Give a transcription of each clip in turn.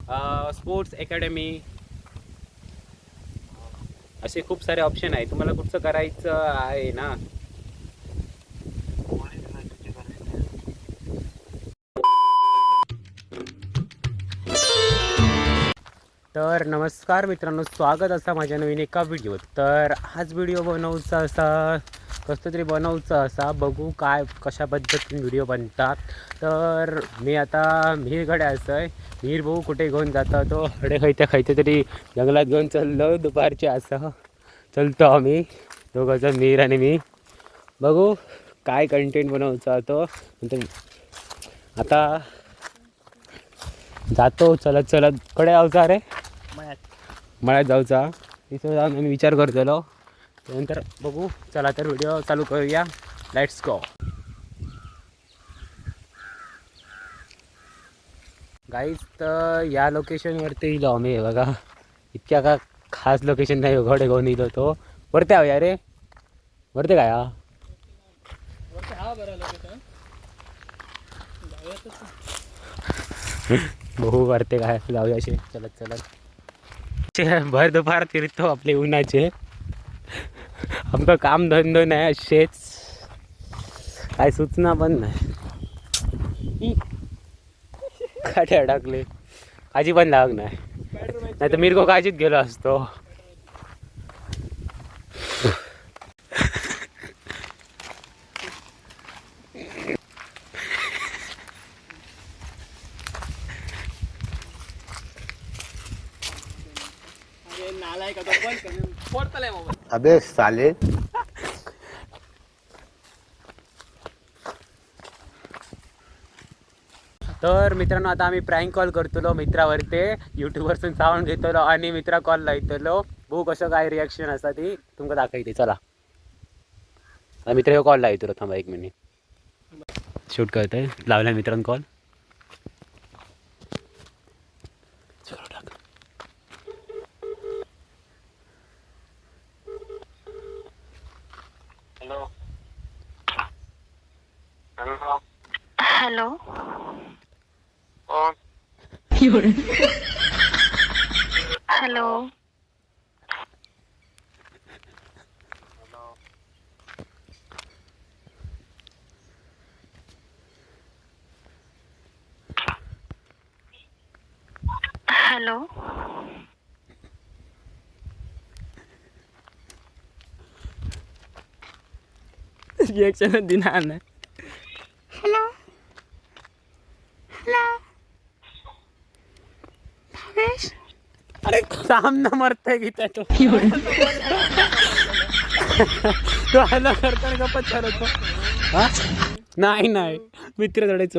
Sports academy, असे खूप सारे ऑप्शन आहे. तुम्हाला कुठचं करायचं आहे ना? तर नमस्कार मित्रांनो, स्वागत असा माझ्या नवीन एका व्हिडिओत. तर हाच व्हिडिओ बनवचा असा, कसं तरी बनवचा असा, बघू काय कशा पद्धतीने व्हिडिओ बनतात. तर मी आता मिहीरकडे असं आहे. मिहीर भाऊ कुठे घेऊन जाता तो हडे खायच्या तरी जंगलात घेऊन चाललो. दुपारचे असं चलतो आम्ही दोघंजण, मिहीर आणि मी. बघू काय कंटेंट बनवचा तो. आता जातो चलत चलत. कडे जाऊचा रे, मळ्यात जाऊचा. तिथं जाऊन आम्ही विचार करतलो. त्यानंतर बघू. चला तर व्हिडिओ चालू करूया. Let's go. गाईज, तर या लोकेशनवरती येलो आम्ही. बघा, इतक्या का खास लोकेशन नाही. घोडे घेऊन येलो तो. वरते आऊया रे. वरते काय हा बघू वरते काय जाऊया असे चलत चलत. भर दुपार फिरतो आपले उन्हाचे. आमचं काम धंदो नाही, असेच काय सूचना पण नाही. काठी अडकले, काळजी पण लाग नाही. नाही तर मिरको काळजीत गेलो असतो. अबे साले. तर मित्रांनो, आता आम्ही प्रँक कॉल करतलो मित्रावरती. यूट्यूबवरसून साऊंड घेतलो आणि मित्रा कॉल लायतलो. बघू कसं काय रिॲक्शन असता ती तुमका दाखवते. चला, मित्र हे कॉल लावतो. थांबा 1 मिनिट. शूट करतोय. लावला मित्रांनो call. Hello. Hello. Hello. Reaction दिना नाही. हॅलो. हॅलो. भावेश. अरे सामना मरतोय की तो. तो हॅलो करताना गप्पच चालतो. हा नाही नाही, मित्र थोडेच.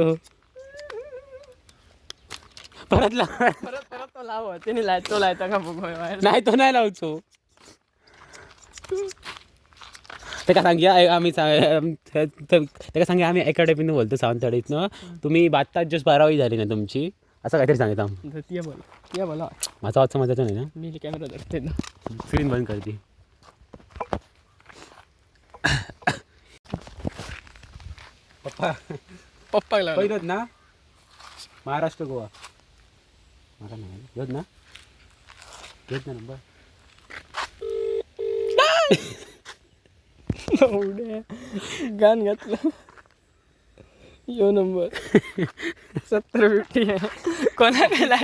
परत तो लाव. त्याने लायतो लायता का बघू. नाही तो नाही लावचो. ते का सांगूया आम्ही ते का सांगूया आम्ही अकॅडमीनं बोलतो सावंतवाडीतनं. तुम्ही बात्ताच जस्ट 12वी झाली ना तुमची, असं काहीतरी सांगितलं. बोला माझा वाचचा मजाचा नाही ना. मी कॅमेरा धरते ना. स्क्रीन बंद करते. पप्पा पहिलं ना. महाराष्ट्र गोवा मला नाही घेत ना. घेत ना नंबर. गाण घातलं. यो नंबर 7050 आहे. कोणाला?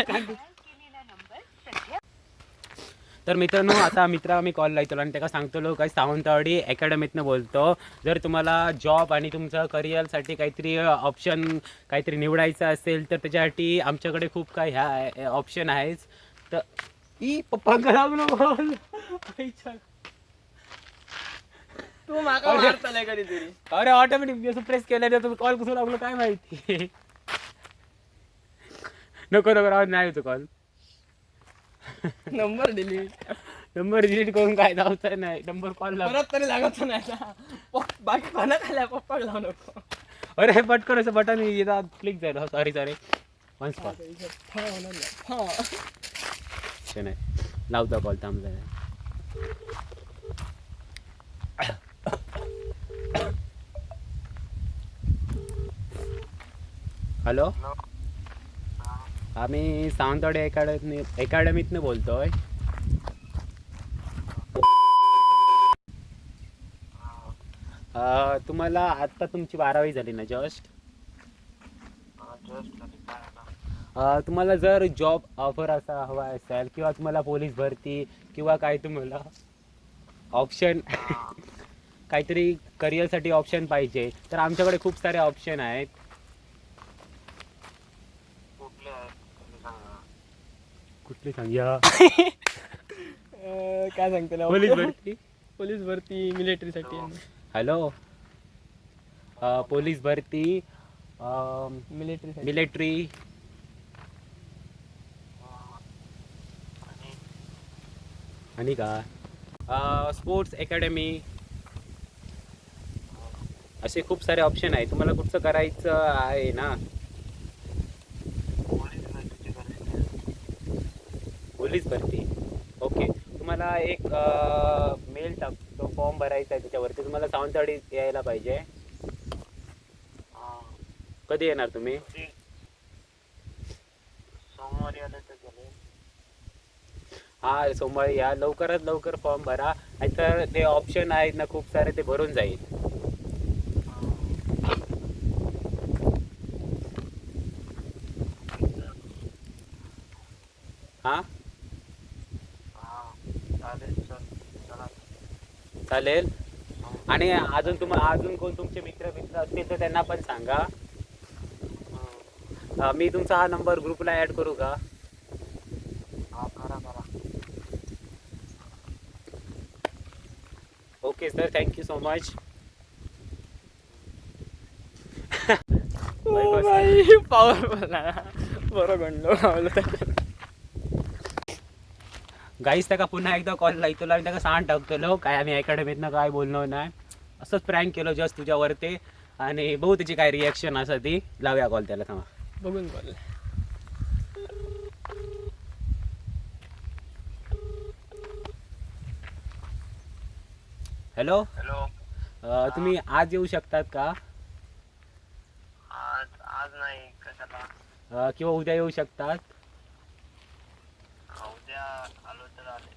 तर मित्रांनो, आता मित्रा आम्ही कॉल लावतो आणि त्याला सांगतो काय सावंतवाडी अकॅडमीतनं बोलतो. जर तुम्हाला जॉब आणि तुमचं करिअरसाठी काहीतरी ऑप्शन काहीतरी निवडायचं असेल तर त्याच्यासाठी आमच्याकडे खूप काय ह्या ऑप्शन आहेच. तर पप्पा तू माका मारताय कधीतरी. अरे ऑटोमॅटिक प्रेस केल्याने तुम्ही कॉल कसं लागलो काय माहिती. नको नाही होतो कॉल. नंबर डिलीट करून काय धावता नाही. नंबर कॉल परत तरी लागत नाही. बाकी पाना खाल्या पप्पा लावू नको. अरे हे पटकन असं बटन येतात क्लिक झालं. सॉरी वन स्पॉट नाही लावता कॉल थांबला. हॅलो. आम्ही सावंतवाडी अकॅडमीतनं बोलतोय. तुम्हाला आत्ता तुमची 12वी झाली ना जस्ट. तुम्हाला जर जॉब ऑफर असा हवा असेल किंवा तुम्हाला पोलीस भरती किंवा काय तुम्हाला ऑप्शन काहीतरी करिअरसाठी ऑप्शन पाहिजे तर आमच्याकडे खूप सारे ऑप्शन आहेत. कुठले सांगूया? काय सांगते ना पोलीस भरती. पोलीस भरती मिलिटरीसाठी हॅलो. पोलीस भरती, मिलिटरीसाठी मिलिटरी, आणि का स्पोर्ट्स अकॅडमी, असे खूप सारे ऑप्शन आहे. तुम्हाला कुठचं करायचं आहे ना? पोलीस भरती. ओके. तुम्हाला एक मेल टाकतो, फॉर्म भरायचा आहे त्याच्यावरती. तुम्हाला सावंतवाडी यायला पाहिजे. कधी येणार तुम्ही? सोमवारी आलं तर झालं. हा, सोमवारी या. लवकरात लवकर फॉर्म भरा, नाहीतर ते ऑप्शन आहेत ना खूप सारे, ते भरून जाईल. हा चालेल. आणि अजून अजून कोण तुमचे मित्र असतील तर त्यांना पण सांगा. मी तुमचा हा नंबर ग्रुपला ॲड करू का? Okay sir, thank you so much. Powerful बरं गणलो लावलं. गाईस त्याका पुन्हा एकदा कॉल लावतो आणि त्याका सांग टाकतलो काय आम्ही अकॅडमीतनं काय बोललो नाही. असंच प्रँक केलं जस्ट तुझ्यावरती, आणि बघू त्याची काय रिॲक्शन असं ती. लावूया कॉल त्याला. थांबा बघून बोल. हॅलो. हॅलो. तुम्ही आज येऊ शकतात का? आज नाही, कशाला? किंवा उद्या येऊ शकतात? उद्या आलो तर आले.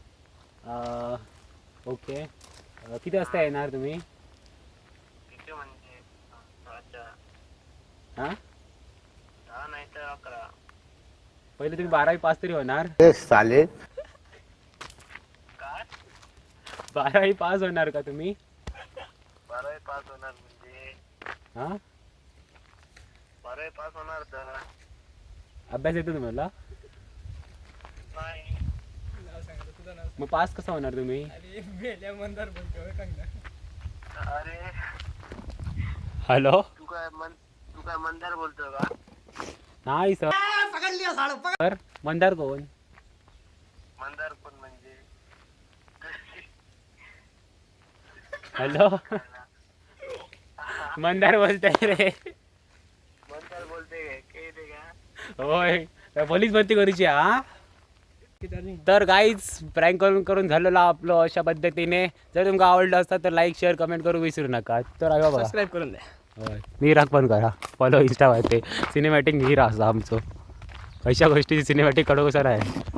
ओके. किती वाजता येणार तुम्ही? किती म्हणजे? हां, 10 नाही तर 11. पहिले तुम्ही 12वी पास तरी होणार. साले. काय? 12वी पास होणार का तुम्ही? 12वी पास होणार म्हणजे? हां, 12वी पास होणार तर. अभ्यास येतो तुम्हाला? नाही. मग पास कसं होणार तुम्ही? अरे हॅलो. तू काय मंदार बोलतो का? नाही सर. सर, मंदार कोण? मंदार कोण म्हणजे? हॅलो. मंदार बोलताय रे. मंदार बोलते काय ते का? होय, पोलीस भरती करूची. हा, तर गाईज प्रँक करून झालेलं आपलं अशा पद्धतीने. जर तुमका आवडलं असतं तर लाईक, शेअर, कमेंट करू विसरू नका. तर आहे बघा, सबस्क्राईब करून द्या. होय, मीराक पण करा फॉलो. इंस्टावरती सिनेमॅटिक मीरा असं आमचं. अशा गोष्टी सिनेमॅटिक कडू कसं आहे.